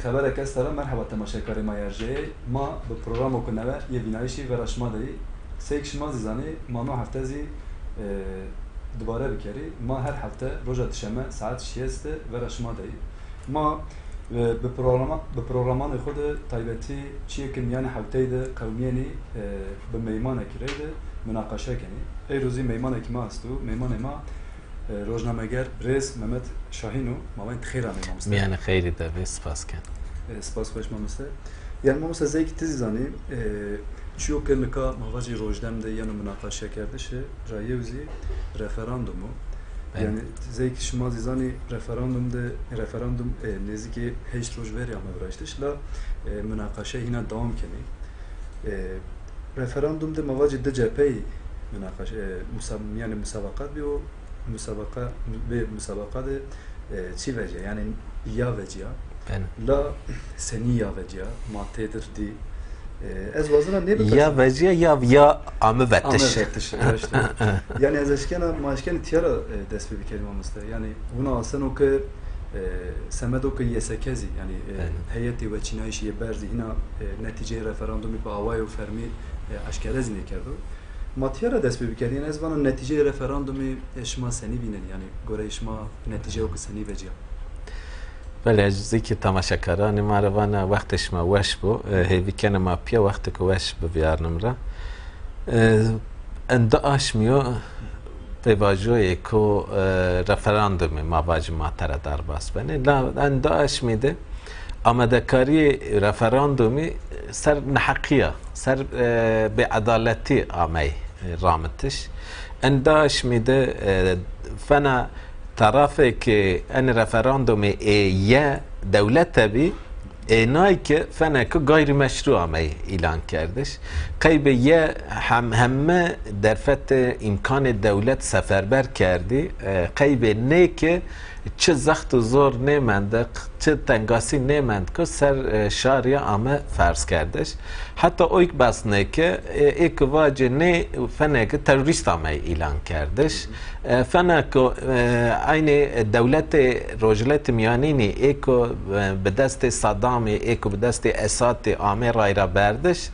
خبر کسر مرحبا تماشاکاری ما یرجه ما به پروگرام کنه یه بینایشی و رشما داری سیک شما زیزانی ما نو هفته زی دوباره بکری ما هر هفته روزا شنبه ساعت 6 و رشما داری ما به پروگرامان خود تایبتی چیه که میان هفته ده قومیانی به میمان کرده مناقشه کنی ای روزی میمان کی ما هستو میمان ما روزنامه‌گر رئیس محمد شاهینو ماوین خیره میمونست میان خیلی ده سپاس کن سپاس خوش مامسته یعنی مامسته زیک تزیزانی چیو که نکا مواجه روزدم ده یعنی مناقشه کرده شه رایوزی رفراندومو یعنی زیک شما زیزانی رفراندوم نزدیکی 8 روز وری ama برایشتش لا مناقشه اینا دوام کنی رفراندوم ده مواجه ده جپی مناقشه یعنی مسابقات بیو مسابقات چی وجه یعنی یا وجه لا سنی یا وجه ما تدر دی از وزنا نه یا وجه یا amı vettiş yani az eşkena maaşken tiyara dest bir kelime olmuştu yani buna aslında o ki semedo ki yesekezi yani heyeti ve çinayişi berzi yine netice referandumu bu avay ve fermi aşkerez ne kerdo matiyara dest bir kelime yani az bana netice referandumu şma seni binen yani göre şma netice o ki seni vecih بله اجازه که تماشاگران ما روانه وقتش ما وش بو هیوی کنه ما پیا وقت که وش ببیار نمره انداش میو پیواجوی که رفراندوم ما واج ما تره در باس بنه لا انداش میده آمده کاری رفراندومی سر نحقیه سر به عدالتی آمی رامتش انداش میده فنا طرفه که ان رفراندوم یه دولت بی اینایی که فنه که غیر مشروع می اعلان کردش قیب یه همه در فت امکان دولت سفربر کردی قیب نه که چه زخت و زور نمنده چه تنگاسی نمند که سر شاریا آمه فرض کردش حتی اویک بس نه که ایک واجه نه فنه که تروریست آمه اعلان کردش فنه که این دولت روجلت میانینی ایکو به دست صدام ایکو به دست اساد آمه رای را بردش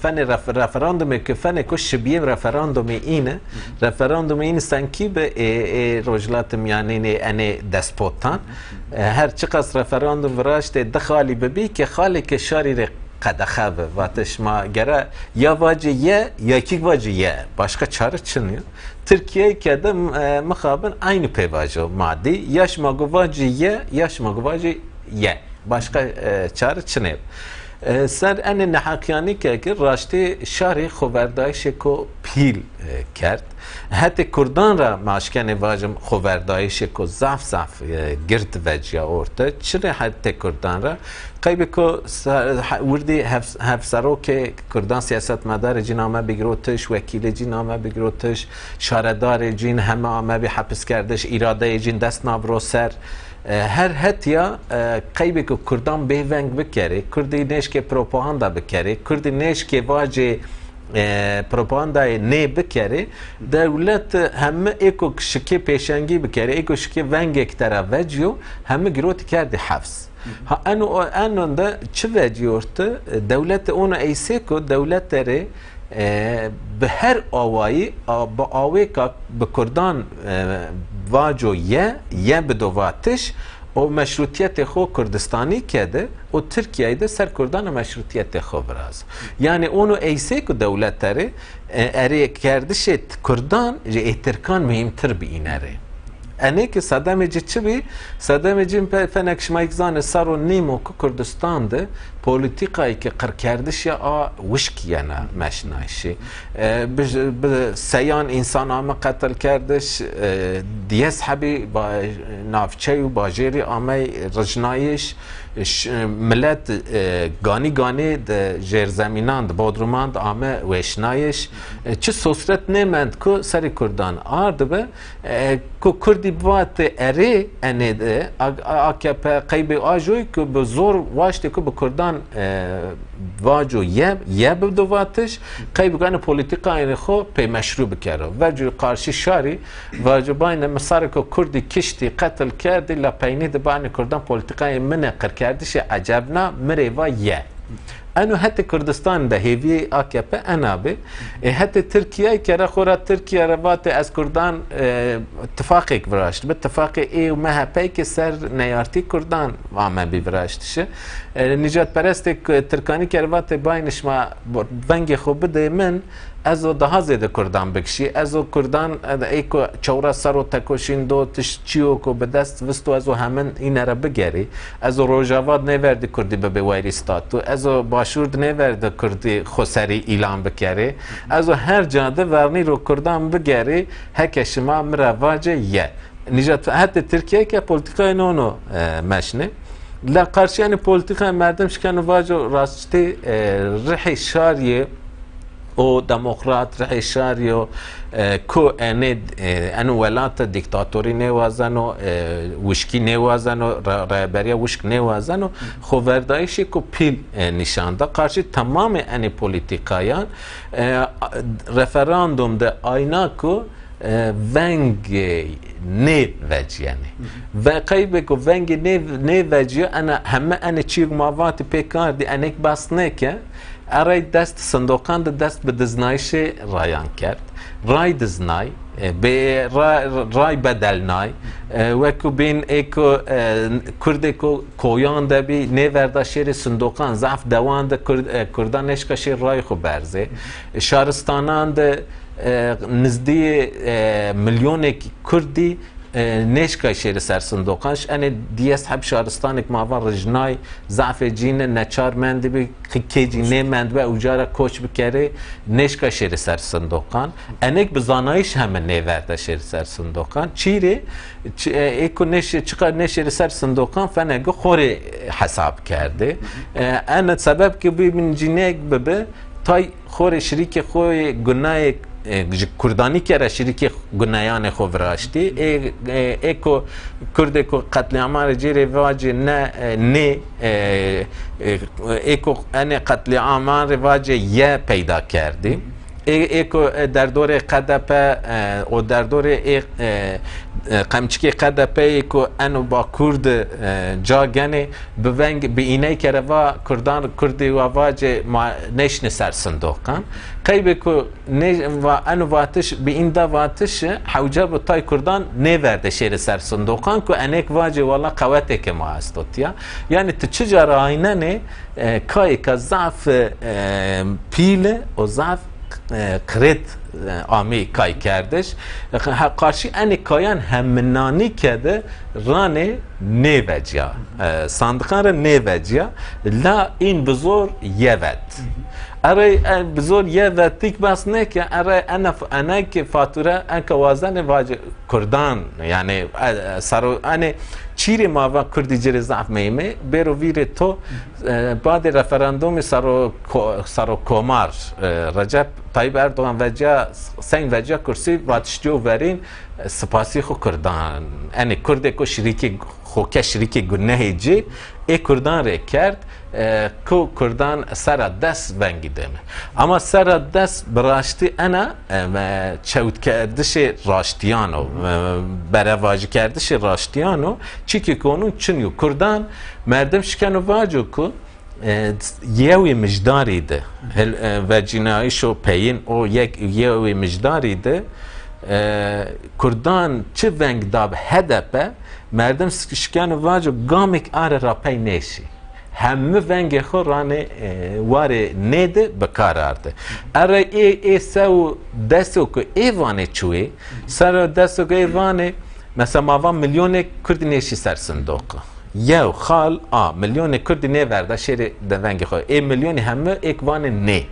فن رفراندومی که فن که شبیه رفراندومی اینه رفراندومی این سنکی به روجلات میانینی انه دسپوتان هر چقدر رفراندوم وراشت دخالی ببی که خالی که شاری قد خوابه واتش ما گره یا واجه یا کی واجه başka çare çınıyor Türkiye که ده مخابن aynı پیواجه مادی yaş magvaji yaş magvaji başka çare çınıyor سر ان نحقیانی که راشته شهر خوبردایش کو پیل کرد حتی کردان را ماشکن واجم خوبردایش کو زف گرد وجیا اورته چرا حتی کردان را قیب کو وردی هفسرو که کردان سیاست مدار جنامه بگروتش وکیل جنامه بگروتش شاردار جن همه آمه به حبس کردش اراده جن دست نابرو سر هر هتیا قیبی که کردان بهونگ بکره کردی نیش که پروپاگاندا بکره کردی نیش که واجه پروپاگاندا نه بکره دولت همه ایکو شکی پیشنگی بکره ایکو شکی ونگ اکترا وجیو همه گروت کرده حفظ ها انو ده چه وجیورته دولت اونو ایسه که دولت داره به هر آوایی با آوی که به کردان واجو یه بدواتش و مشروطیت خو کردستانی کرده و ترکیه ده سر کردان مشروطیت خو براز یعنی اونو ایسه که دولت داره اره کردش کردان ترکان مهمتر بی این اره انه که صدام جی چی بی؟ صدام جی فنکش مایکزان سر و نیمو که کردستان ده پولیتیقایی که قر کردش یا وشکی نه مشنایشی سیان انسان آمه قتل کردش دیس حبی با نافچه و باجری آمه رجنایش ملت گانی جر زمینان بودروماند آمه وشنایش چه سوسرت نمند که سری کردان آرد به که کردی بوات اره انده AKP قیب آجوی که به زور واشته که به کردان واجو یه بدواتش قیب گان پولیتیکا این خو پی مشروع بکره واجو قارشی شاری واجو باین مسار که کردی کشتی قتل کردی لپینی دبان کردان پولیتیکای من قر کردش عجبنا مریوا یه انو حتی کردستان ده هیوی AKP انابه حتی ترکیه که خورا ترکیه روات از کردان اتفاقی براشت به اتفاقی ای و مهپی که سر نیارتی کردان آمه بی براشتشه نجات پرست ترکانی که روات باینش ما بنگ خوب بده من ازو daha زیاده کردان بکشی ازو کردان ایکو چورا سرو تکوشین دو تشچیو کو به دست وستو ازو همین این را بگری ازو روجاواد نیوردی کردی به وایریستاتو ازو باشورد نیورد کردی خسری اعلام بکری ازو هر جاده ورنی رو کردان بگری هکش ما مرواجه یه نجات حتی ترکیه که پولیتیکای نونو مشنه لا قرشیان پولیتیکای مردم شکن واجو راستی رحی شاریه او دموکرات رحی شاریو کو انو ولات دیکتاتوری نوازنو وشکی نوازنو رهبری وشک نوازنو خوردایشی کو پیل نشانده قارشی تمام انی پولیتیکایان رفراندوم ده آینا کو ونگ نه وجیانه و قیبه کو ونگ نه وجیه انا همه انا چیگ ماوات پیکار دی انک باس نه که ارای دست صندوقان دست به دزنایش رایان کرد رای دزنای به رای بدلنای وکو بین ایکو کرده کو کویان دبی نورده شیر صندوقان ضعف دوان ده کردان اشکا شیر رای خو برزه شهرستانان ده نزدی میلیون کردی نشکای شیر سر صندوقانش انه دیست حب شهرستانک ماوان رجنای ضعف جین نچار مند بی خیکی نه مند به اجاره کوچ بکره نشکای شیر سر صندوقان انک بزانایش همه نیورده شیر سر صندوقان چیره ایکو چقدر نشیر سر صندوقان فنگو خوری حساب کرده انه سبب که بی من جینک ببه تای خوری شریک خوی گناه کردانی که شریک گناهان خوب راشتی ایکو کرده کو قتل عام جیره واجه نه ایکو ان قتل عام واجه یه پیدا کردی ایکو در دور قدپه و در دور قمچکی قدپه ایکو انو با کرد جاگنه بونگ به اینه که روا کردان کردی و واجه نشن سر صندوقان قیبه که و انو واتش به این دا واتش حوجه بطای کردان نیورده شیر سر صندوقان که انک واجه والا قوته که ما هستوتیا یعنی تو چجا آینه نه که ضعف پیله و ضعف قرد آمی کای کردش قارشی انی کایان همنانی کده رانه نیوجیا صندوقان را نیوجیا لا این بزور یود اره بزور یود تیک بس نه که اره انا که فاتوره انک وازن واجه کردان یعنی سرو انه چیری ما کردی جر ضعف میمه برو ویر تو بعد رفراندوم سرو کومار رجب طیب اردوغان وجه سین وجه کرسی واتشتیو ورین سپاسی خو کردان یعنی کرده که شریک خوکه شریک گناه جی ای کردان ره کرد که کردان سر دست ونگی دمه اما سر دست براشتی انا چود کردش راشتیانو برواج کردش راشتیانو چی که کنون چنیو کردان مردم شکنو واجو که یوی مجداری ده و جنایشو پین او یوی مجداری ده کردان چه ونگ داب هدپه مردم شکن واجو گامک آره را پی نیشی همه ونگ خود رانه واره نیده بکار آرده اره ای سو دستو که ایوانه چوی سر دستو که ایوانه مثلا ماوان میلیون کردی نیشی سر صندوقه یو خال میلیون کردی نیورده شیر دونگی خود ای میلیون همه ایک وانه نی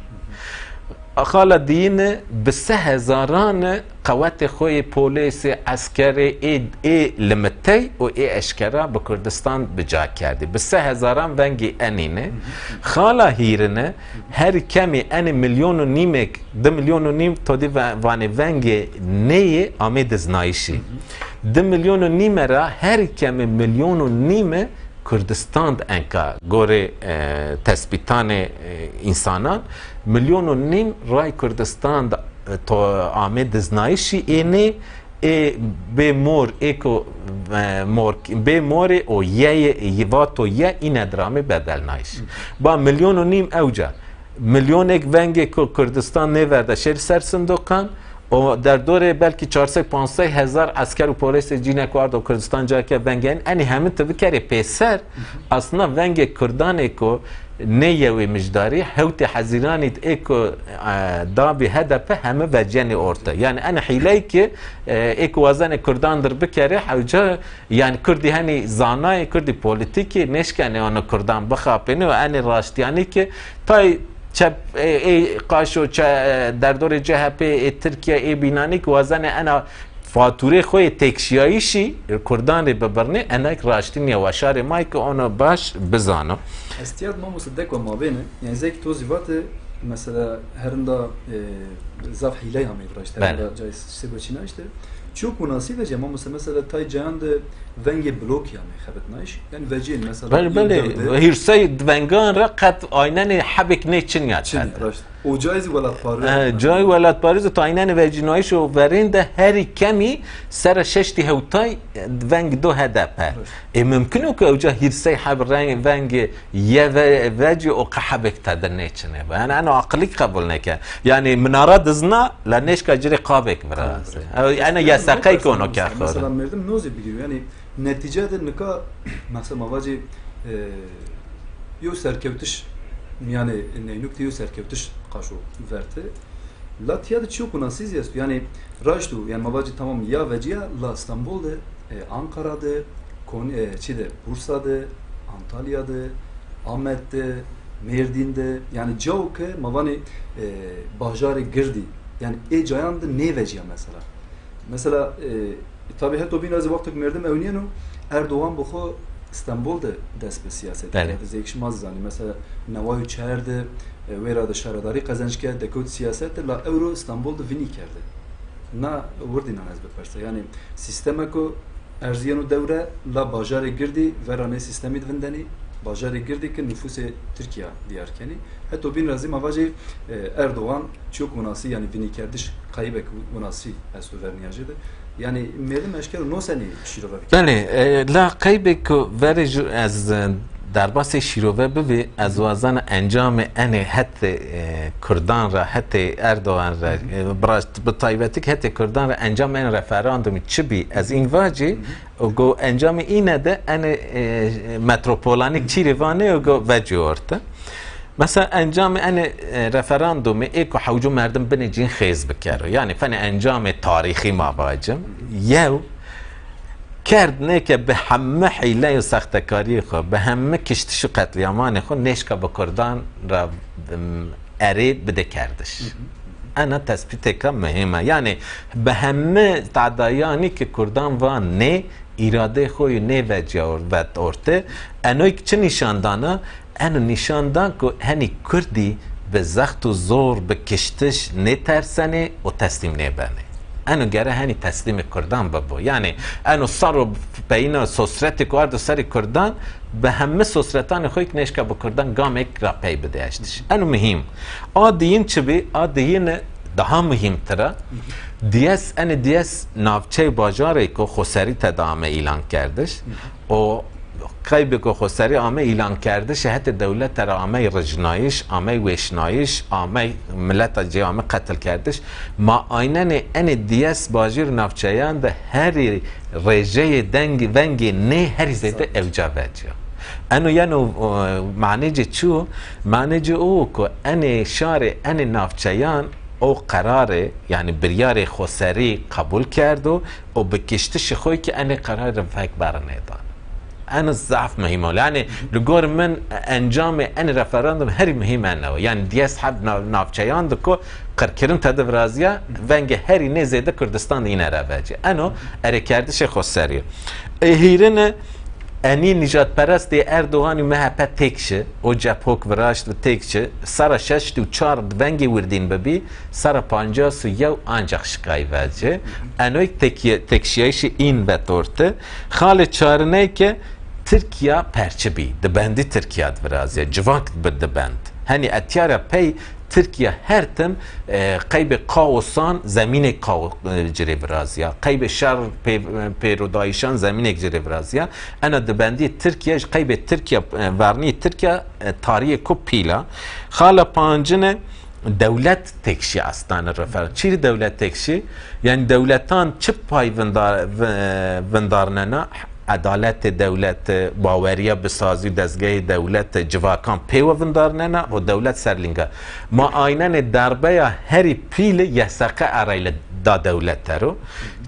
خاله دینه به 3000 قوات خوی پلیس عسکری ای لمتی و ای اشکرا به کردستان بجا کرده به 3000 ونگی انینه خاله هیرنه هر کمی ان 1.5 میلیون 2 میلیون تا دی وانی ونگی نیه آمید زنایشی 2 میلیون را هر کمی 1.5 میلیون کردستان انکا گوره تثبیتان انسانان 1.5 میلیون رای کردستان تو آمد دزنایشی اینه به مور اکو به مور او یواتو این درامه بدل نایش با 1.5 میلیون اوجا 1 میلیون ونگ کردستان نورده شهر سرسندوکان و در دوره بلکه 400-500 هزار عسکر و پلیس جینک وارد و کردستان جا که ونگین انی همین تو بکری پیسر اصلا ونگ کردان اکو نیوی مجداری حوت حزیرانیت اکو دابی هدف همه وجنی ارتا یعنی انا حیلی که اکو وزن کردان در بکره حوجا یعنی کردی هنی زانای کردی پولیتیکی نشکنه آنو کردان بخاپینه و انی راشتیانی که تای چه قاشو در دور جهپه ترکیه ای بینانی که وزن انا فاتوره خوی تکشیایشی کردان ری ببرنه انا راشتین یا وشار مای که اونو باش بزانو استیاد ما مصدق و ما بینه یعنی زیک توضیحات مثلا هرندا زاف حیله همه براشته هرندا جای سبچی ناشته çok münasip ama mesela tay cihanda venge blok yani xabet naiş yani vecin mesela bale hirsay dvengan raqat aynen habek ne çin yat o caiz velat Paris جای ولایت پاریس تا اینن وجینایش و ورند هر کمی سر ششتی هوتای ونگ دو هدفه ممکنه که اوجا هیرسی حب رنگ ونگ یه وجی او قحبک تدنه چنه و انا عقلی قبول نکه یعنی مناره دزنا لنش که جری قابک براز انا یا سقی کنو که خور مثلا مردم نوزی بگیریم یعنی نتیجه ده نکا مثلا مواجه یو سرکوتش yani nükleyi serkevtiş kaşu verte Latya'da çok nasıl yazıyor yani rajdu yani mabacı tamam ya veciya la İstanbul'da Ankara'da Çiğde Bursa'da Antalya'da Ahmet'te Mardin'de yani cevke mavani bajarı girdi yani cayanda ne veciya mesela tabi her tobin az vakit merdim evniyenu Erdoğan bu İstanbul'da dest be siyaset zekşmaz yani mesela Navayu çağırdı vera da şaradari kazanç geldi dekot siyasette la euro İstanbul'da vini kerdi na vurdina az be perse yani sisteme ko erziyanu devre la bajarı girdi vera ne sistemi dvindeni bajarı girdi ki nüfusu Türkiye diyarkeni hatta bin razı mavacı Erdoğan çok münasip yani vini kerdiş kaybek münasip as verniyajıdı yani medim eşkal no seni şirove بله لا قیبه که ورج از در باس شیروه ببی از وزن انجام انه حتی کردان را حتی اردوان را براشت بطایبتی که حتی کردان را انجام این رفراندومی چی بی از این واجی و گو انجام اینه ده انه متروپولانیک چی روانه و گو وجی ارته مثلا انجام ان رفراندوم ایکو حوجو مردم بنجین خیز بکره یعنی فن انجام تاریخی ما باجم یو کرد نه که به همه حیله و سختکاری خو به همه کشتش و قتلیامان خو نشکا به کردان را ارید بده کردش انا تثبیت که مهمه یعنی به همه تعدایانی که کردان و نه اراده خوی نه وجه و ارته انوی چه نشاندانه انو نشاندان که هنی کردی به زخت و زور به کشتش نترسنه و تسلیم نبنه انو گره هنی تسلیم کردان ببو یعنی انو سر و بین سوسرت کارد و سر کردان به همه سوسرتان خوی که نشکه با کردان گام ایک را پی بده اشتش انو مهم آدین چه بی آدین daha mühimtire دیس نافچه باجاره که خسری تدامه اعلان کردش و قیبه که خسری آمه اعلان کرده شهت دولت را آمه رجنایش آمه وشنایش آمه ملت جه آمه قتل کردش ما آینن ان دیس باجر نافچهیان ده هر رجه دنگ ونگ نه هر زیده اوجابه جا انو یعنی معنی جه چو معنی جه او که ان شار ان نافچهیان او قراره یعنی بریار خسری قبول کرد و به کشتش خوی که ان قرار فک برنه دان انا ضعف مهمه يعني لگور من انجام ان رفراندوم هری مهمه نه يعني دیس حب نافچیان دکو قرکرم تد رازیا ونگ هری نه زیده کردستان اینه را بچه انو اره کردش خسریه هیرن انی نجات پرست اردوغانی محبت تکشه و جپوک وراشت و تکشه سر 6 و 4 ونگی وردین ببی سر 51 آنجا شکای وجه انوی تکشیش این بطورته خال چارنه که ترکیه پرچه بی دبندی ترکیه درازیه جوانک بدبند هنی اتیاره پی ترکیه هر تم قیب قاوسان زمین قاو جری برازیا قیب شر پیرودایشان زمین جری برازیا انا دبندی ترکیه قیب ترکیه ورنی ترکیه تاریخ کو پیلا خاله پانجنه دولت تکشی استان رفر چی دولت تکشی یعنی دولتان چه پای وندارننا عدالت دولت باوریه بسازی دستگاه دولت جواکان پیو وندارننا و دولت سرلینگا ما آینن دربه هری پیل یسقه ارایل دا دولت ترو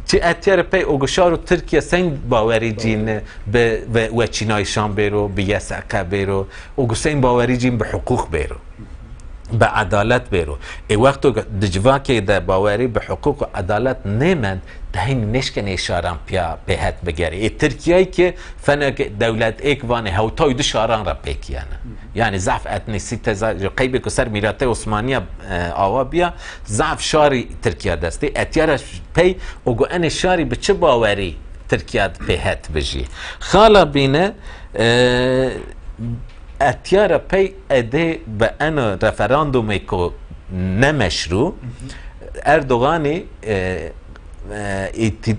چی اتیار پی اوگشارو ترکیه سین باوری جین و چینایشان بیرو به یسقه بیرو اوگسین باوری جین به حقوق بیرو به عدالت بیرو ای وقتو دجواکی ده باوری به حقوق و عدالت نیمند دهین نشکن اشاران پیا بهت بگری ای ترکیه‌ای که فنک دولت ایک وانه هوتای دو شاران را پیکیانه یعنی ضعف اتنیسیت قیبی که سر میراته عثمانیه آوا بیا ضعف شاری ترکیه دسته اتیارش پی اوگو ان شاری به چه باوری ترکیه بهت بجی خالا بینه اتیار پی اده به انا رفراندومی که نمشروع اردوغانی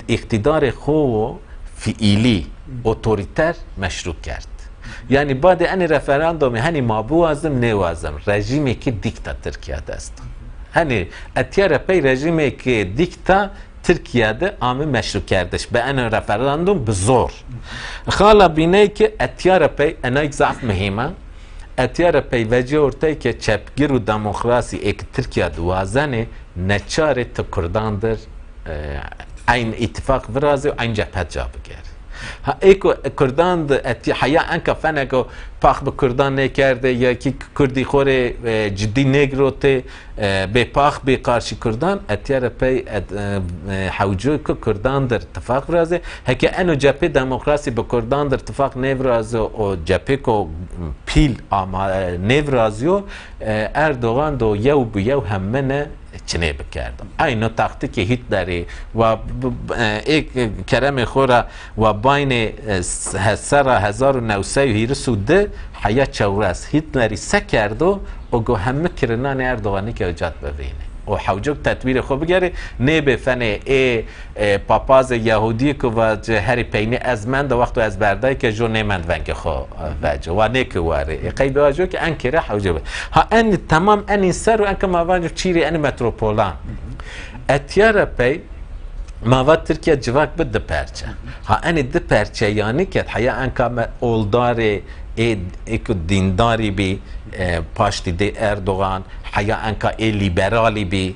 اقتدار خو فعلی اتوریتر مشروع کرد یعنی بعد ان رفراندومی هنی مابوازم نوازم رژیمی که دیکتاتور کرده است هنی اتیار پی رژیمی که دیکتا ترکیه ده آمه مشروع کردش به ان رفراندوم بزور خالا بینه که اتیار پی انایک ضعف مهمه اتیار پی وجه ارتای که چپگیر و دموکراسی ایک ترکیه دوازنه نچاره تا کردان در این اتفاق ورازه و این جبهت جا بگره ایکو کردان حیا انکا فنکو پاک به کردان نکرده یا کی کردی خوره جدی نگروته به پاک به قارشی کردان اتیار پی حوجو که کردان در اتفاق ورازه هکه انو جبهه دموکراسی به کردان در اتفاق نورازه و جبهه کو پیل نورازیو اردوغان دو یو بیو همه چنه بکردم اینو تاکتیک هیتلری و ایک کرم خوره و بین سر 1902 حیا چورس هیتلری سکردو و گو همه کرنان اردوغانی که ایجاد ببینه و حوجوک تطویر خوب بگره نه به فن ای پاپاز یهودی که و هری پینی از من دو وقت از بردای که جو نیمند ونگ خو وجه و نه که واره قیب واجو که انکره حوجوک ها ان تمام ان سر و انک مواجه چیری ان متروپولان اتیار پی مواد ترکیه جواک بده پرچه ها ان ده پرچه یعنی که حیا انکا اولدار ایکو دینداری بی پاشتی ده اردوغان حیا انکا ای لیبرالی بی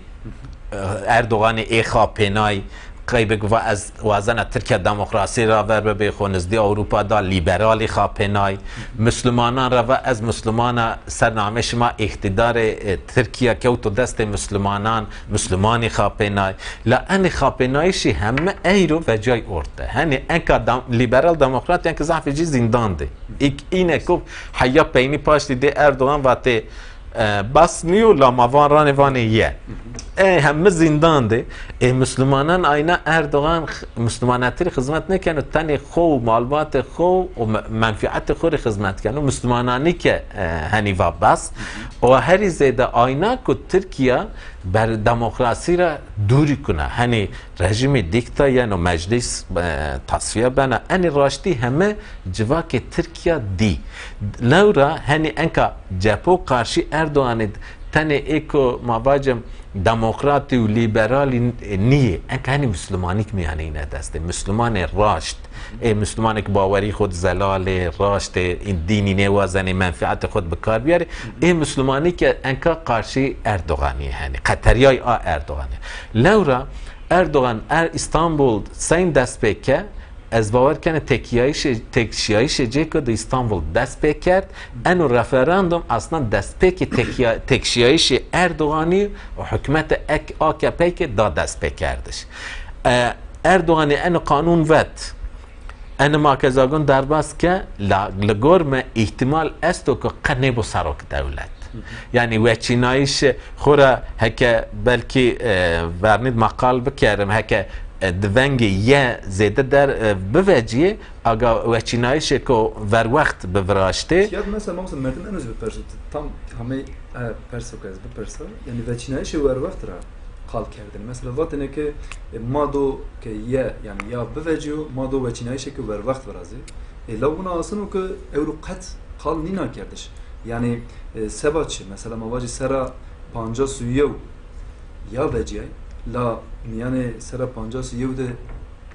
اردوغان ای خاپنای قیبک و از وازن ترکیه دموکراسی را ور به خونزدی اروپا دا لیبرالی خاپنای مسلمانان را و از مسلمان سرنامه شما اقتدار ترکیه که تو دست مسلمانی خاپنای لان خاپنایشی همه ایرو و جای ارده هنی انکا لیبرال دموکرات یعنی که ضعف جی زندان ده اینه که حیا پینی پاشتی ده اردوغان واته بس نیو لاموان رانوانه یه همه زندان ده مسلمانان اینا اردوغان مسلماناتی خدمت نکنه تنی خو معلومات خو و منفعت خود خدمت کنه مسلمانانی که هنی و بس و هری زیده اینا که ترکیه بر دموکراسی را دوری کنه هنی رژیم دیکتا یعنی مجلس تصفیه بنا انی راشتی همه جواک ترکیه دی لورا هنی انکا جپو قارشی اردوغان تنه ایکو مباجم دموکراتی و لیبرالی نیه انکه هنی مسلمانی که میانه اینه دسته مسلمان راشت مسلمانی که باوری خود زلال راشت این دینی نوازنی منفعت خود بکار بیاره مسلمانی که انکه قارشی اردوغانی هنی قطریای اردوغانی لورا اردوغان استانبول سین دست بکه از باور کنه تکشیایش جه که در استانبول دست پی کرد انو رفراندوم اصلا دست پی که تکشیایش اردوغانی و حکمت AKP که دست پی کردش اردوغانی انو قانون ود انا ما كزاغون درباس که لگرم احتمال استو که قرنه بو سراک دولت يعني وچینایش خورا هکه بلکی ورنید مقال بکرم هکه دونگ یه زیده در بوجیه اگه وچینایش که ور وقت بوراشته یاد مثلا مردم انوز بپرسد tam همه پرسو که از بپرسه یعنی وچینایش ور وقت را قال کردن مثلا وقتی که ما دو که یه یعنی یا بوجیو ما دو وچینایش که ور وقت ورازی لو اصلا که اورو قط قال نینا کردش یعنی سبات مثلا مواجه سرا 50 سویو یا وجیه لا میانه سرا 50 سویو ده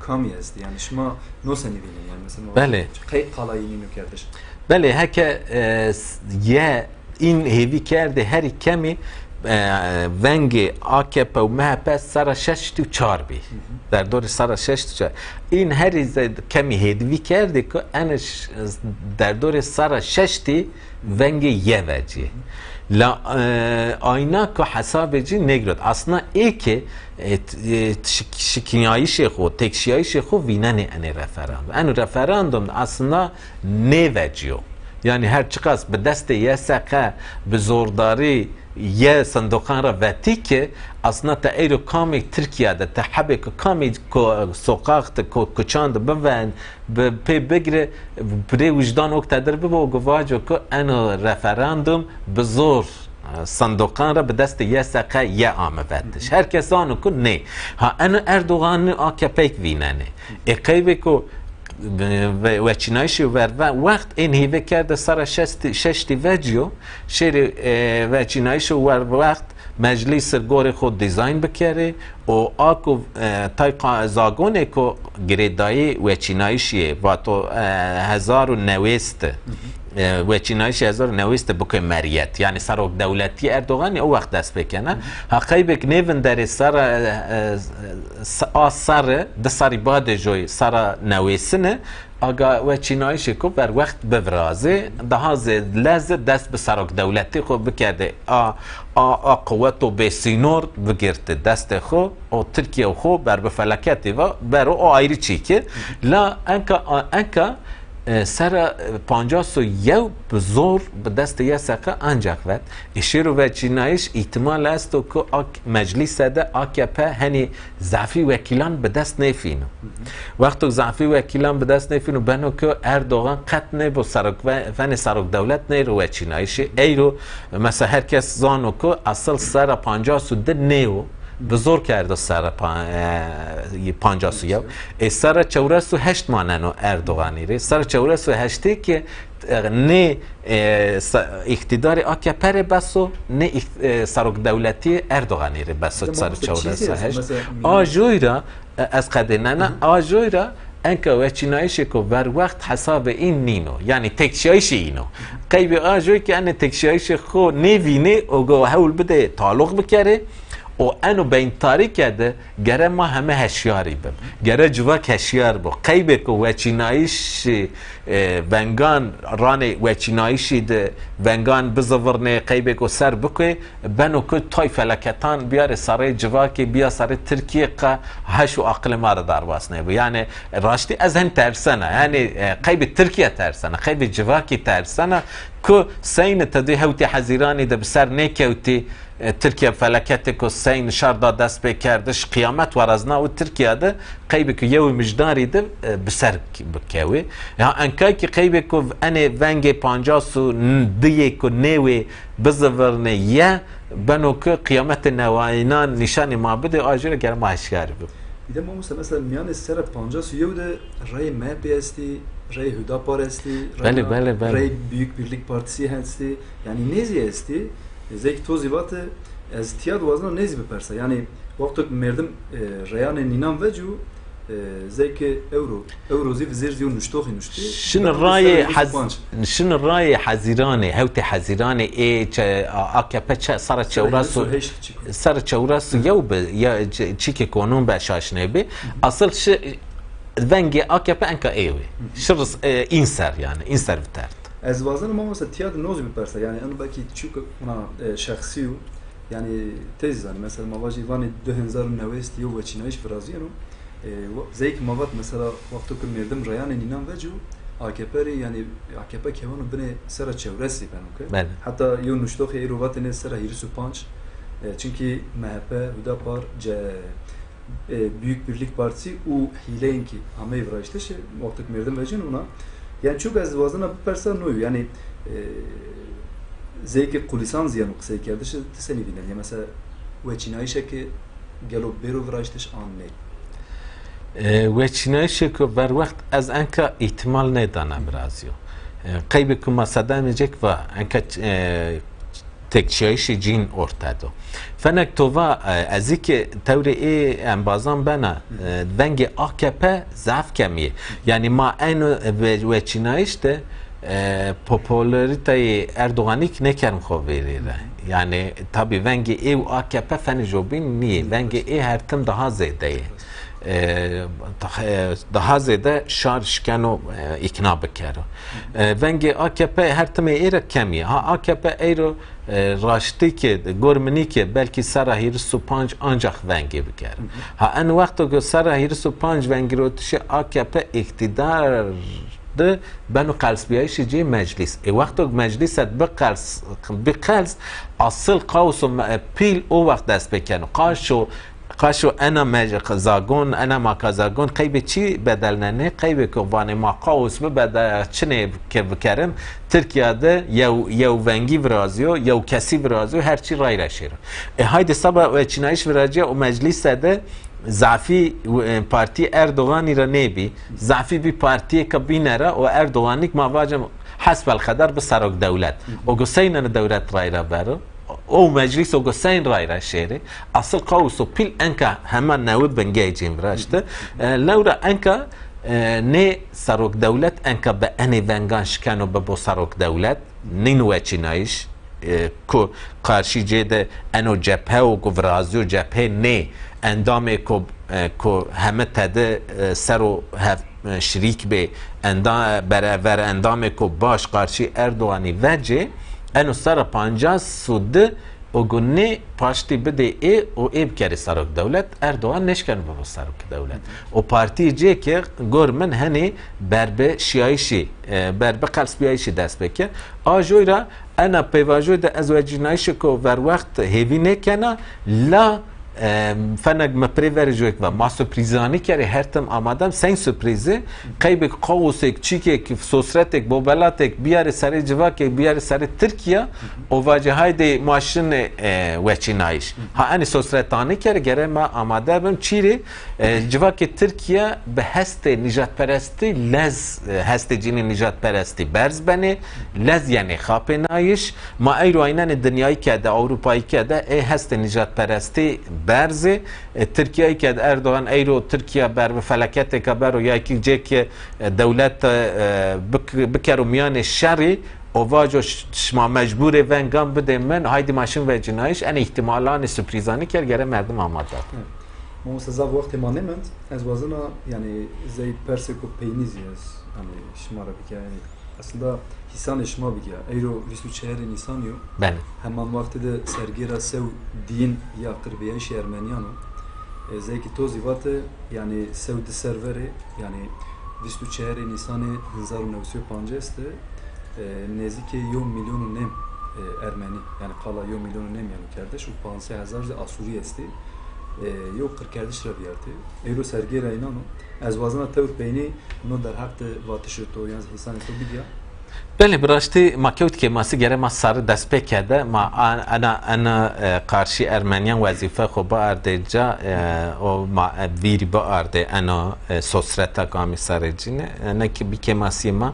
کامی است یعنی شما نوسنی بینید یعنی مثلا بله قی قالایی نینو کردش بله هکه یه این هیوی کرده هر کمی ونگ AKP و MHP سر 6 تا 4 بی در دور سر 6 تا 4 این هر کمی هیوی کرده که انش در دور سر 6 تی ونگ یه وجه لا آینا که حساب جی نگرد اصلا ای که شکنیایش خو تکشیایش خو وینن ان رفراندوم اصلا نوجیو یعنی هر چقدر به دست یه سقه به زورداری یه صندوقان را وقتی که اصلا تا ایرو کامی ترکیه ده تا حبه که کامی سوقاقت کچاند بوین پی بگره بری وجدان وقت در ببا و گواجو که انو رفراندوم بزور صندوقان را به دست یه سقه یه آمه بدش هر کسانو که نه ها انو اردوغان AKP ویننه اقیبه که و چینایشی وقت این هیوه کرده سر 6 وجیو شیر و چینایشی وقت مجلس گور خود دیزاین بکره و آکو تای زاگونه که گریدایی و چینایشی با تو 1090 و چینایش 1090 بکه مریت یعنی سراغ دولتی اردوغانی او وقت دست بکنه حقیبک نیون در سر دساری باده جوی سر نویسنه اگه و چینایشی که بر وقت بفرازه دهاز لازه دست به سراغ دولتی خود بکرده قوتو به سینور بگرده دست خود و ترکیه خود بر بفلکتی و بر او آیری چی که لا انکا سر 51 بزور به دست یه سقه انجاق ود اشیر و چینایش احتمال است که مجلس ده AKP هنی ضعفی وکیلان به دست نفینو وقتی ضعفی وکیلان به دست نفینو بنو که اردوغان قط نه با فن سراغ دولت نه رو چینایش ای رو مثلا هر کس زانو که اصل سر 52 نیو بزرگ کرده سر 51 سر 48 ماننو اردوغانی ری سر 48 که نه اقتدار AKP بسو نه سراغ دولتی اردوغانی ری بسو سر 48 آجویرا از قدنانا آجویرا انکه و چینایشی که بر وقت حساب این نینو یعنی تکشیایش اینو قیب آجوی که ان تکشیایش خو نوینه و گو حول بده تعلق بکره و انو بین تاریک کرده گره ما همه هشیاری بم گره جواک هشیار بو قیبه که وچینایش ونگان رانه وچینایشی ده ونگان بزورنه قیبه که سر بکوه بنو که تای فلکتان بیاره ساره جواکی بیا ساره ترکیه که هشو اقل مار دارباسنه بو یعنی راشتی از هن ترسنه یعنی قیبه ترکیه ترسنه قیبه جواکی ترسنه که سین تدی هوتی حزیرانی ده بسر نیکوتی ترکیه فلکتی که سین شردا دست بکردش قیامت ورزنا و ترکیه ده قیبه که یو مجداری ده بسر بکوی یا انکای که قیبه که انه ونگ 52 که نوی بزورنه یه بنو که قیامت نوائنان نشان ما بده آجره گر ما هشیاری بود دیدم ما مثلا میان سر 51 ده رای MHP استی رای هداپار استی رای بیوک birlik partisi هستی یعنی نیزی استی زیک توضیحات از تیاد وزن نیزی بپرسه یعنی وقتی مردم ریان نینام وجو زیک اوروزی و زیر زیون نشتوخی نشتی شن رای حزیرانه هوت حزیرانه ای چه AKP چه سر چوراسو یو به یا چی که قانون به شاشنه بی اصل vengi AKP enka evi. Şırız inser yani inser vitert. Ez vazanım ama mesela tiyatr noz bir persa yani onu belki çünkü ona şahsi yani tez yani mesela mavaji vani 2009 yo ve Çinayış Fraziano zeyk mavat mesela vakti ki merdim rayan inan vecu AKP yani AKP kevanu bine sera çevresi ben okey. Hatta yo nuştox erovatene sera hirisu panç çünkü MHP Hüdapar Büyük Birlik Partisi u hileyin ki ama evraştı şey vakti ki merdim vecin ona yani çok az vazına bir persa noyu yani zeyki kulisan ziyanı kısayı kerdişi seni dinler ya mesela ve Çinayış'a ki gelo bero vraştış an ne ve Çinayış'a ki ver vakt az enka ihtimal ne danam razıyor kaybı kuma sadamecek ve enka tekçiyişi cin ortada. Fenek tova aziki tevri embazan bana vengi AKP zaaf kemiye. Yani ma aynı ve Çinayış'ta popülariteyi Erdoğanik ne kerim verir. Yani tabi vengi ev AKP feni jobin niye? Vengi her tim daha zeydeyi. daha zede şar şikano ikna bekero. Vengi AKP her time ere kemiye. Ha AKP ero raşti ki gormeni ki belki sara hirisu panj ancak vengi bekero. Ha en vakto ki sara hirisu panj vengi rotuşi AKP iktidar beno قلسبیایشی جی مجلس وقت مجلس بقلس اصل قوس پیل او وقت دست بکنه قاشو انا زاگون انا ما کازاگون قیب چی بدلنه قیب که وانی ما قوس ببدل چنه که بکرم ترکیه ده یو ونگی ورازیو یو کسی ورازیو هرچی رای رشیره هایده سبا و چینایش ورازیو و مجلس ده ضعفی پارتی اردوغانی را نبی ضعفی بی پارتی کبینه را و اردوغانیک ما واجم حسب القدر به سرک دولت و گسین دولت رای را برو او مجلس و گسین رای را شیره اصل قوس و پیل انکا همان نوید بنگی جیم راشته لورا انکا نه سرک دولت انکا به انی ونگان شکنو به بو سرک دولت نینوه چینایش که قارشی جیده انو جبهه و گفرازی و جبهه نه اندامه که همه تده سر و شریک به برابر اندامه که باش قارشی اردوانی وجه انو سر 50 سوده و گونه پاشتی بده و بکری سرک دولت اردوان نشکن به سرک دولت و پارتی جه که گرمن هنی بربه شیایشی بربه قلس بیایشی دست بکر آجوی را انا پیواجوی ده از وجینایشی که ور وقت هیوی نکنه لا فنگ مپریور جوک و ما سپریزانی کردی هر تم آمادم سین سپریزه قیب قوسک چیک سوسرتک بوبلاتک بیار سر جواک بیار سر ترکیه و واجه های دی ماشین وچینایش ها انی سوسرتانی کردی گره ما آماده بم چیری جواک ترکیه به هست نجات پرستی لز هست جینی نجات پرستی برز بنه لز یعنی خاپ نایش ما ای روینان دنیایی که ده اروپایی که ده ای هست نجات پرستی برزه ترکیه که اردوغان ایرو ترکیه بر فلکت کبر و یا که دولت بکرو میان شری و واجو شما مجبور ونگام بده من هایدی ماشین و جنایش ان احتمالان سپریزانی کرد گره مردم آماده ما مستزاف وقت ما نمند از وزنا yani زي پرسکو پینیزی از شما را بگه aslında hisan şma bige euro 24 Nisan yo ben hemen vakti de sergira sev din ya qırbiyeş Ermeniyano zeki tozi vate yani sev de serveri yani 24 Nisan 1995 este nezike yo milyonu nem Ermeni yani kala yo milyonu nem yani kardeş u 50,000 Asuri esti yo 40 kardeş rabiyati euro sergira inano از وزن تور بینی نو در حق واتش تو یعنی حسان تو بگیا بله براشتی ما کهوت که ماسی گره ما سر دست پکرده ما انا قارشی ارمنیان وظیفه خو با ارده جا و ما ویری با ارده انا سوسرتا کامی سر جینه انا که بی که ماسی ما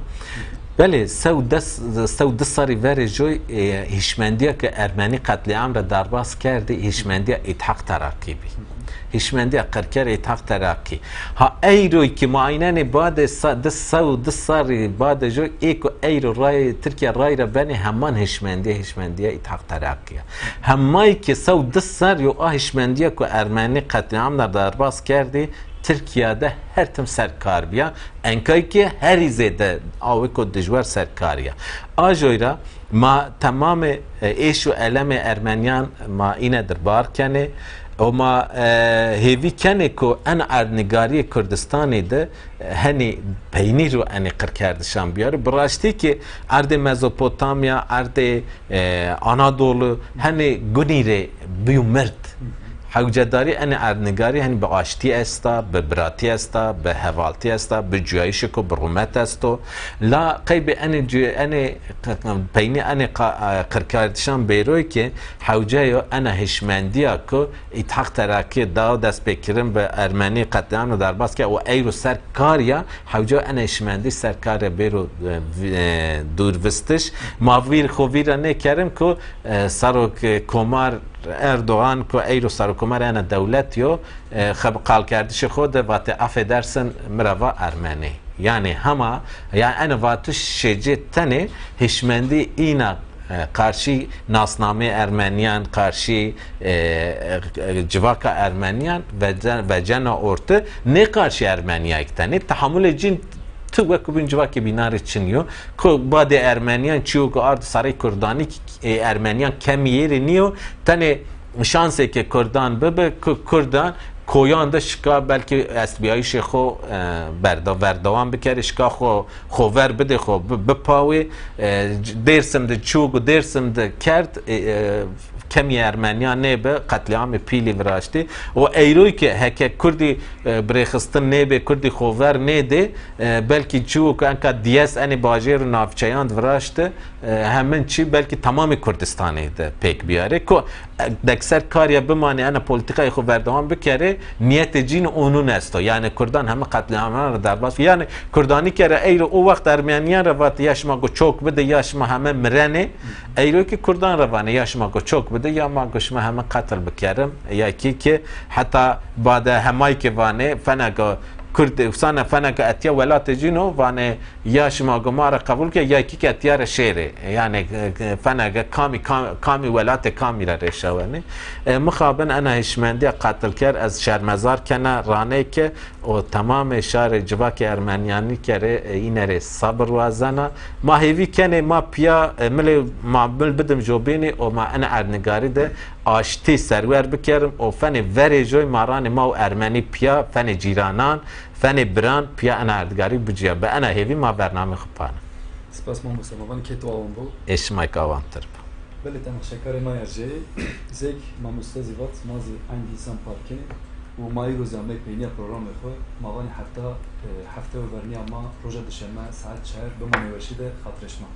بله سو دست ساری وری جوی هشمندیه که ارمنی قتل عام را درباس کرده هشمندیه اتحاق ترقیبی هشمندی قرکر اتحاق ترقی ها ایروی که معاینه بعد دست ساری بعد جو ایکو ایرو رای ترکیه رای را بنی همان هشمندی اتحاق ترقیه همایی که دست ساری و هشمندی که ارمنی قتل عام را درباس کرده Türkiye'de her tim serkariya enkay ki her izede aviko dijvar serkariya ajoyra ma tamam eş ve eleme Ermeniyan ma ine derbar kene ama hevi kene ko en erdnigari Kürdistan'ı da hani peynir رو hani kırkardışan biyar براشتی ki ارد مزوپوتامیا ارد آنادولو hani گنیره بیومرد حوجداری ان اردنگاری هن به آشتی استا به براتی استا به حوالتی استا به جویش کو برومت استو لا قیب ان پینی ان قرکاردشان بیروی که حوجه انا هشمندیا کو اتحاق تراکی دا دست بکرم به ارمنی قطعان و درباس که او ایرو سرکاریا حوجه انا هشمندی سرکار بیرو دور وستش ماویر خویر نه کرم کو سروک کمار اردوغان که ایرو سرکمر انا دولتیو خب قال کردش خود وقت افدرسن مروا ارمنی yani hama yani ana vatış şece tane hişmendi ina karşı nasname Ermeniyan karşı civaka Ermeniyan ve cana orta ne karşı Ermeniya iktane tahammül edin tu vekubin civaki binar için yo ko bade Ermeniyan çiyo ko ard saray Kurdani Ermeniyan kem yeri niyo tane şanse ki Kurdan bebe Kurdan کویان ده شکا بلکه اسبیایی شخو بردوام بکره شکا خو ور بده خو بپاوی درسم ده چوگ و درسم ده کرد کمی ارمنیان نه به قتلیام پیلی وراشتی و ایروی که هک کردی برخستن نه به کردی خوور نه ده بلکه چوگ انکا دیس انی باجر نافچیان وراشته همین چی بلکه تمام کردستانی ده پیک بیاره که دکسر کاریا بمانه انا پولیتیکای خو بردوام بکره نیت جین اونون است یعنی کردان همه قتلیامان رو در باز یعنی کردانی که ایرو او وقت ارمنیان رو وقت یاشما گو چوک بده یاشما همه مرنه ایرو که کردان روانه یاشما گو چوک بده یا ما گوشما همه قتل بکرم یا کی که حتی بعد همای که وانه فنگا کرد وسانه فنگا اتیا ولات جینو وانه یاشما گو ما را قبول که یا کی که اتیار شیره یعنی فنگا کامی ولات کامی را رشوانه مخابن انا هشمندی قتل کرد از شرمزار کنه رانه که و تمام شهر جواک ارمنیانی کره اینره صبر وازنا ما هیوی کنه ما پیا ما بدم جوبینی و ما انا ارنگاری ده آشتی سرور بکرم و فن وری جوی ماران ما و ارمنی پیا فن جیرانان فن بران پیا انا ارنگاری بجیا به انا هیوی ما برنامه خبانه سپاس ما مسلمان که تو آون بو اشمای کاوان ترب بله تمام شکر ما یرجه زیک ما مستزی وقت مازی عندي سام پارکینی و مای روز هم پینی پروگرام خو ماوان هفته و ورنیا ما روز دوشنبه ساعت 4 به ما نوشیده خاطرش ما